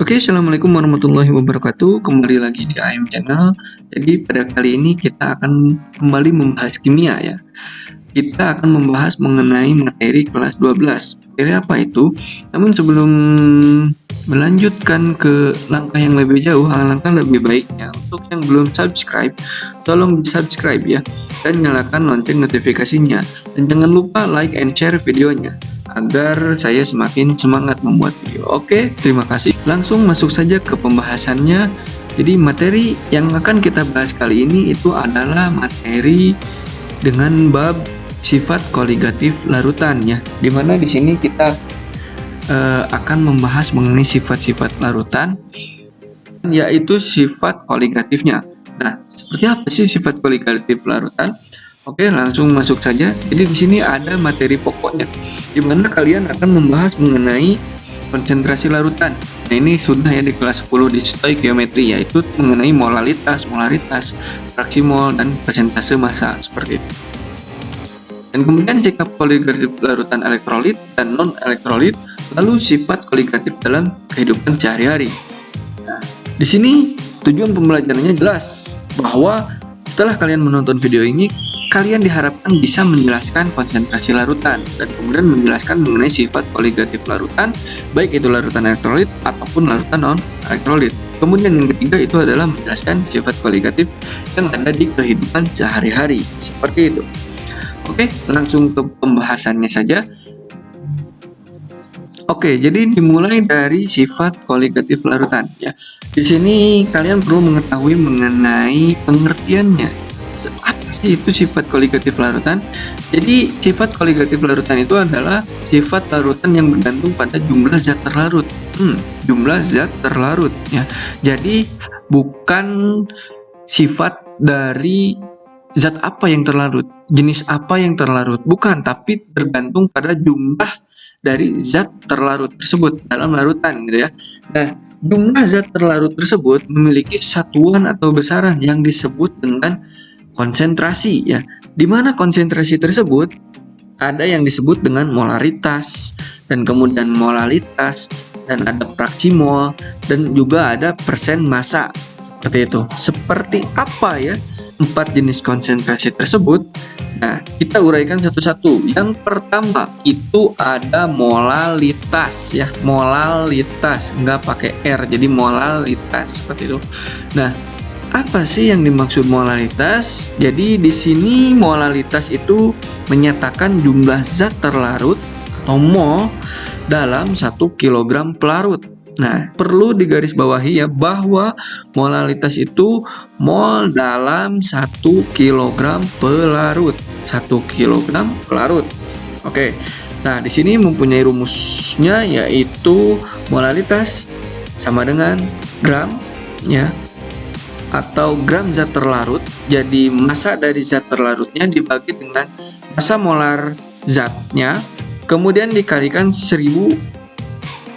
Oke, assalamualaikum warahmatullahi wabarakatuh. Kembali lagi di AM Channel. Jadi pada kali ini kita akan kembali membahas kimia ya. Kita akan membahas mengenai materi kelas 12. Materi apa itu? Namun sebelum melanjutkan ke langkah yang lebih jauh, alangkah lebih baiknya untuk yang belum subscribe, tolong di subscribe ya, dan nyalakan lonceng notifikasinya. Dan jangan lupa like and share videonya agar saya semakin semangat membuat video. Oke, terima kasih. Langsung masuk saja ke pembahasannya. Jadi materi yang akan kita bahas kali ini itu adalah materi dengan bab sifat koligatif larutan ya. Dimana di sini kita akan membahas mengenai sifat-sifat larutan, yaitu sifat koligatifnya. Nah, seperti apa sih sifat koligatif larutan? Oke, langsung masuk saja. Jadi di sini ada materi pokoknya, di mana kalian akan membahas mengenai konsentrasi larutan. Nah, ini sudah ya di kelas 10 di stoikiometri, yaitu mengenai molalitas, fraksi mol, dan persentase massa seperti itu. Dan kemudian sikap koligatif larutan elektrolit dan non-elektrolit, lalu sifat koligatif dalam kehidupan sehari-hari. Nah, di sini tujuan pembelajarannya jelas bahwa setelah kalian menonton video ini, kalian diharapkan bisa menjelaskan konsentrasi larutan dan kemudian menjelaskan mengenai sifat koligatif larutan, baik itu larutan elektrolit ataupun larutan non-elektrolit. Kemudian yang ketiga itu adalah menjelaskan sifat koligatif yang ada di kehidupan sehari-hari, seperti itu. Oke, langsung ke pembahasannya saja. Oke, jadi dimulai dari sifat koligatif larutan ya. Di sini kalian perlu mengetahui mengenai pengertiannya. Apa sih itu sifat koligatif larutan? Jadi sifat koligatif larutan itu adalah sifat larutan yang bergantung pada jumlah zat terlarut. Jumlah zat terlarut ya. Jadi bukan sifat dari zat apa yang terlarut, jenis apa yang terlarut, bukan, tapi tergantung pada jumlah dari zat terlarut tersebut dalam larutan gitu ya. Nah, jumlah zat terlarut tersebut memiliki satuan atau besaran yang disebut dengan konsentrasi ya. Di mana konsentrasi tersebut ada yang disebut dengan molaritas dan kemudian molalitas dan ada fraksi mol dan juga ada persen massa seperti itu. Seperti apa ya 4 jenis konsentrasi tersebut? Nah, kita uraikan satu-satu. Yang pertama itu ada molalitas ya, molalitas nggak pakai R, jadi molalitas seperti itu. Nah, apa sih yang dimaksud molalitas? Jadi di sini molalitas itu menyatakan jumlah zat terlarut atau mol dalam 1 kg pelarut. Nah, perlu digarisbawahi ya bahwa molalitas itu mol dalam 1 kg pelarut. 1 kg pelarut. Oke. Nah, di sini mempunyai rumusnya yaitu molalitas sama dengan gram ya, atau gram zat terlarut. Jadi massa dari zat terlarutnya dibagi dengan massa molar zatnya, kemudian dikalikan 1000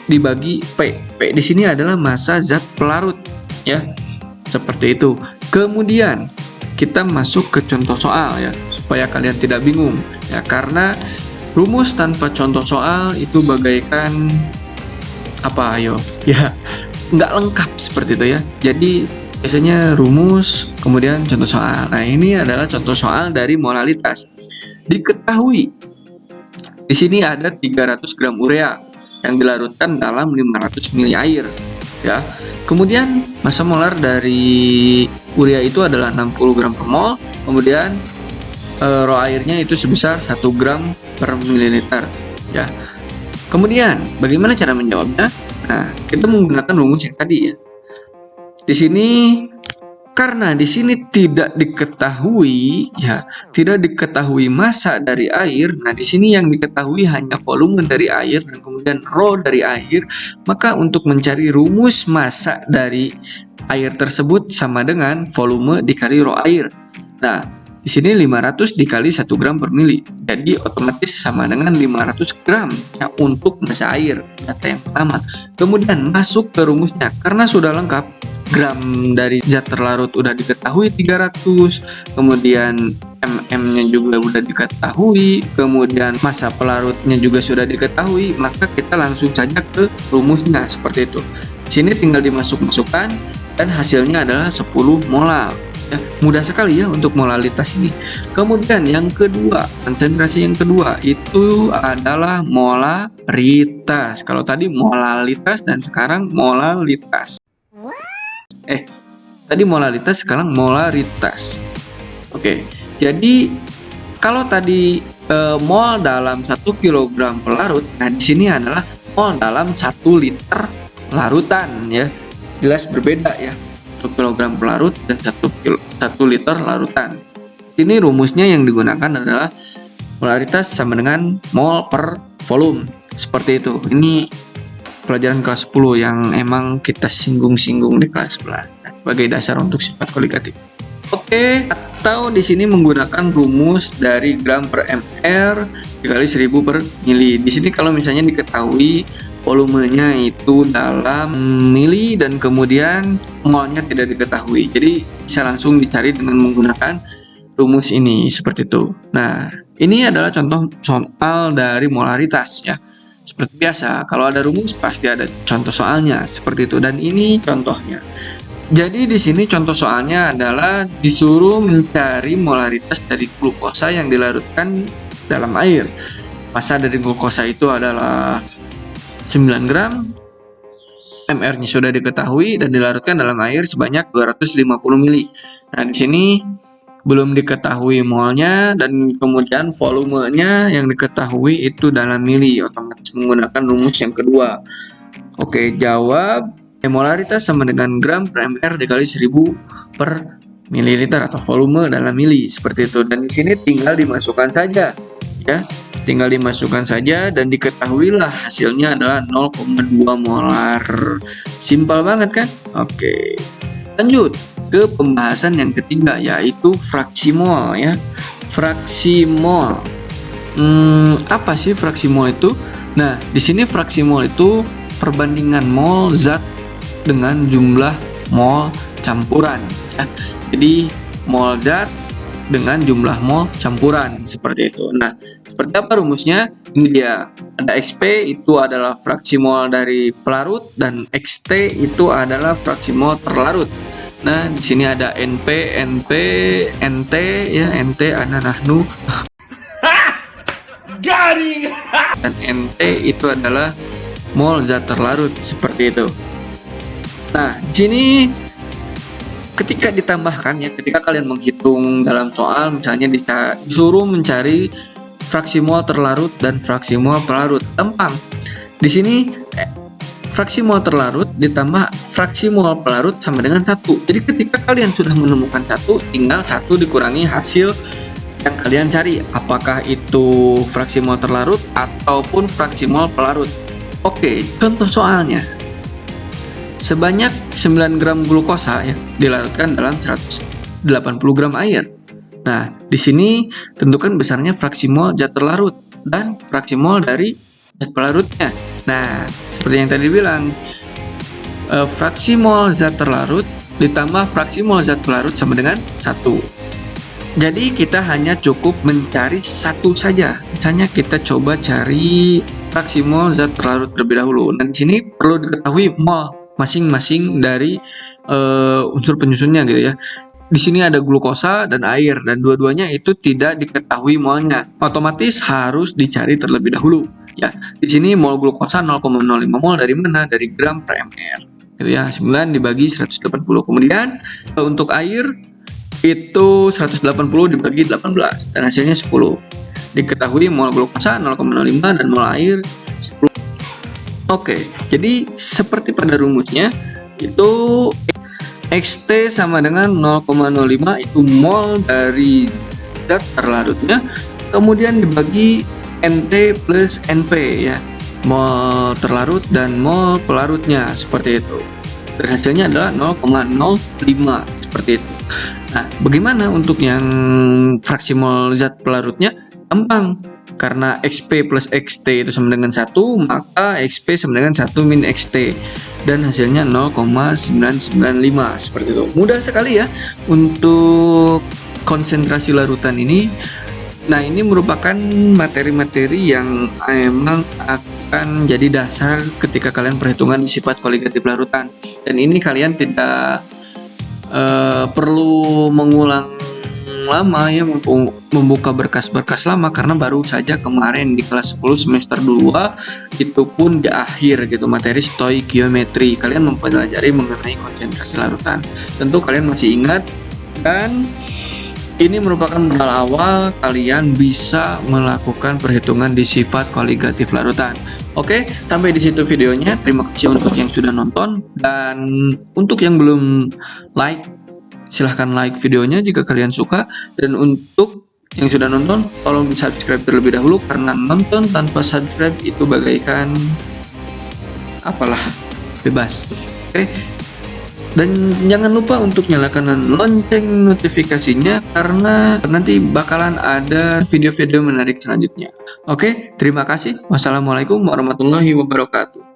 dibagi P. P di sini adalah massa zat pelarut ya. Seperti itu. Kemudian kita masuk ke contoh soal ya, supaya kalian tidak bingung ya, karena rumus tanpa contoh soal itu bagaikan apa ayo ya, nggak lengkap seperti itu ya. Jadi biasanya rumus, kemudian contoh soal. Nah, ini adalah contoh soal dari molalitas. Diketahui di sini ada 300 gram urea yang dilarutkan dalam 500 ml air ya. Kemudian massa molar dari urea itu adalah 60 gram per mol. Kemudian rho airnya itu sebesar 1 gram per mililiter ya. Kemudian bagaimana cara menjawabnya? Nah, kita menggunakan rumus yang tadi ya. Di sini karena di sini tidak diketahui ya, tidak diketahui massa dari air. Nah, di sini yang diketahui hanya volume dari air dan kemudian rho dari air. Maka untuk mencari rumus massa dari air tersebut sama dengan volume dikali rho air. Nah, di sini 500 dikali 1 gram per mili. Jadi otomatis sama dengan 500 gram ya, untuk massa air. Data yang pertama. Kemudian masuk ke rumusnya. Karena sudah lengkap, gram dari zat terlarut udah diketahui 300, kemudian mm-nya juga udah diketahui, kemudian massa pelarutnya juga sudah diketahui, maka kita langsung saja ke rumusnya seperti itu. Di Sini tinggal dimasukkan dan hasilnya adalah 10 molar. Ya, mudah sekali ya untuk molalitas ini. Kemudian yang kedua, konsentrasi yang kedua itu adalah molaritas. Kalau tadi molalitas dan sekarang molalitas. Tadi molalitas, sekarang molaritas. Oke, jadi kalau tadi mol dalam 1 kg pelarut, nah di sini adalah mol dalam 1 liter larutan ya. Jelas berbeda ya. 1 kg pelarut dan 1 liter larutan. Sini rumusnya yang digunakan adalah molaritas sama dengan mol per volume. Seperti itu. Ini pelajaran kelas 10 yang emang kita singgung-singgung di kelas 11 sebagai dasar untuk sifat koligatif. Oke, atau di sini menggunakan rumus dari gram per mr dikali 1000 per mili. Di sini kalau misalnya diketahui volumenya itu dalam mili dan kemudian molnya tidak diketahui, jadi bisa langsung dicari dengan menggunakan rumus ini seperti itu. Nah, ini adalah contoh soal dari molaritas ya. Seperti biasa, kalau ada rumus pasti ada contoh soalnya seperti itu, dan ini contohnya. Jadi di sini contoh soalnya adalah disuruh mencari molaritas dari glukosa yang dilarutkan dalam air. Massa dari glukosa itu adalah 9 gram, MR-nya sudah diketahui dan dilarutkan dalam air sebanyak 250 mili. Nah, di sini belum diketahui molnya dan kemudian volumenya yang diketahui itu dalam mili, otomatis menggunakan rumus yang kedua. Oke, jawab molaritas sama dengan gram per mr dikali 1000 per mililiter atau volume dalam mili, seperti itu. Dan di sini tinggal dimasukkan saja ya. Tinggal dimasukkan saja dan diketahuilah hasilnya adalah 0,2 molar. Simpel banget kan? Oke. Lanjut ke pembahasan yang ketiga, yaitu fraksi mol ya. Fraksi mol. Apa sih fraksi mol itu? Nah, di sini fraksi mol itu perbandingan mol zat dengan jumlah mol campuran ya. Jadi mol zat dengan jumlah mol campuran seperti itu. Nah, seperti apa rumusnya? Ini dia. Ada XP itu adalah fraksi mol dari pelarut dan XT itu adalah fraksi mol terlarut. Nah, di sini ada NP, NP, NT ya, NT ada nahnu. Garing. Dan NT itu adalah mol zat terlarut seperti itu. Nah, di sini ketika ditambahkan ya, ketika kalian menghitung dalam soal misalnya disuruh mencari fraksi mol terlarut dan fraksi mol pelarut, gampang. Di sini fraksi mol terlarut ditambah fraksi mol pelarut sama dengan 1. Jadi ketika kalian sudah menemukan 1, tinggal 1 dikurangi hasil yang kalian cari, apakah itu fraksi mol terlarut ataupun fraksi mol pelarut. Oke, contoh soalnya. Sebanyak 9 gram glukosa ya dilarutkan dalam 180 gram air. Nah, di sini tentukan besarnya fraksi mol zat terlarut dan fraksi mol dari zat pelarutnya. Nah, seperti yang tadi bilang, fraksi mol zat terlarut ditambah fraksi mol zat pelarut sama dengan 1. Jadi kita hanya cukup mencari 1 saja. Misalnya kita coba cari fraksi mol zat terlarut terlebih dahulu. Nah, di sini perlu diketahui mol masing-masing dari unsur penyusunnya gitu ya. Di sini ada glukosa dan air dan dua-duanya itu tidak diketahui molnya. Otomatis harus dicari terlebih dahulu ya. Di sini mol glukosa 0,05 mol dari mana? Dari gram per ml. Gitu ya. 9 dibagi 180. Kemudian untuk air itu 180 dibagi 18 dan hasilnya 10. Diketahui mol glukosa 0,05 dan mol air 10. Oke, jadi seperti pada rumusnya itu XT sama dengan 0,05 itu mol dari zat terlarutnya, kemudian dibagi NT plus NP ya, mol terlarut dan mol pelarutnya seperti itu. Dan hasilnya adalah 0,05 seperti itu. Nah, bagaimana untuk yang fraksi mol zat pelarutnya? Gampang. Karena XP plus XT itu sama dengan 1, maka XP sama dengan 1 min XT dan hasilnya 0,995 seperti itu. Mudah sekali ya untuk konsentrasi larutan ini. Nah, ini merupakan materi-materi yang emang akan jadi dasar ketika kalian perhitungan di sifat koligatif larutan. Dan ini kalian tidak perlu mengulang lama ya, membuka berkas-berkas lama, karena baru saja kemarin di kelas 10 semester 2 itu pun di akhir gitu materi stoikiometri kalian mempelajari mengenai konsentrasi larutan. Tentu kalian masih ingat, dan ini merupakan modal awal kalian bisa melakukan perhitungan di sifat koligatif larutan. Oke, sampai di situ videonya. Terima kasih untuk yang sudah nonton, dan untuk yang belum like, silahkan like videonya jika kalian suka, dan untuk yang sudah nonton tolong di subscribe terlebih dahulu, karena nonton tanpa subscribe itu bagaikan apalah, bebas. Oke, dan jangan lupa untuk nyalakan lonceng notifikasinya, karena nanti bakalan ada video-video menarik selanjutnya. Oke, terima kasih. Wassalamualaikum warahmatullahi wabarakatuh.